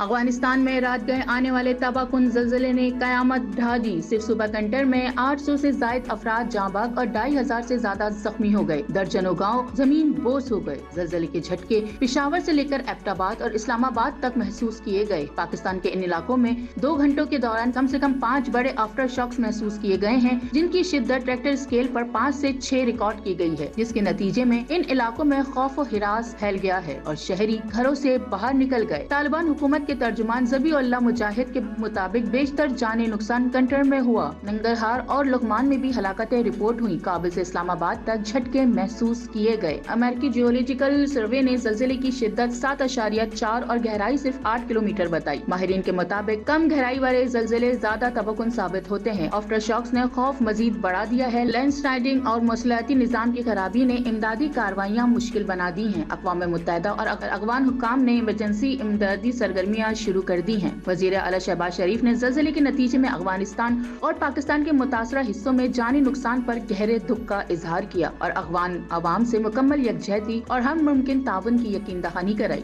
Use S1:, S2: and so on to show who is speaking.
S1: افغانستان میں رات گئے آنے والے تباہ کن زلزلے نے قیامت ڈھا دی۔ صرف صوبہ کنٹر میں 800 سے زائد افراد جاں بحق اور 2500 سے زیادہ زخمی ہو گئے۔ درجنوں گاؤں زمین بوس ہو گئے۔ زلزلے کے جھٹکے پشاور سے لے کر ایبٹ آباد اور اسلام آباد تک محسوس کیے گئے۔ پاکستان کے ان علاقوں میں 2 گھنٹوں کے دوران کم سے کم 5 بڑے آفٹر شاکس محسوس کیے گئے ہیں، جن کی شدت ریکٹر اسکیل پر 5 سے 6 ریکارڈ کی گئی ہے، جس کے نتیجے میں ان علاقوں میں خوف و ہراس پھیل گیا ہے اور شہری گھروں سے باہر نکل گئے۔ طالبان حکومت کے ترجمان ذبیح اللہ مجاہد کے مطابق بیشتر جانی نقصان کنٹر میں ہوا۔ ننگرہار اور لغمان میں بھی ہلاکتیں رپورٹ ہوئی۔ کابل سے اسلام آباد تک جھٹکے محسوس کیے گئے۔ امریکی جیولوجیکل سروے نے زلزلے کی شدت 7.4 اور گہرائی صرف 8 کلومیٹر بتائی۔ ماہرین کے مطابق کم گہرائی والے زلزلے زیادہ تباہ ثابت ہوتے ہیں۔ آفٹر شاکس نے خوف مزید بڑھا دیا ہے۔ لینڈ سلائڈنگ اور موصلیاتی نظام کی خرابی نے امدادی کارروائیاں مشکل بنا دی ہیں۔ اقوام متحدہ اور افغان حکام نے ایمرجنسی امدادی سرگرمیاں شروع کر دی ہیں۔ وزیر اعلیٰ شہباز شریف نے زلزلے کے نتیجے میں افغانستان اور پاکستان کے متاثرہ حصوں میں جانی نقصان پر گہرے دکھ کا اظہار کیا اور افغان عوام سے مکمل یکجہتی اور ہر ممکن تعاون کی یقین دہانی کرائی۔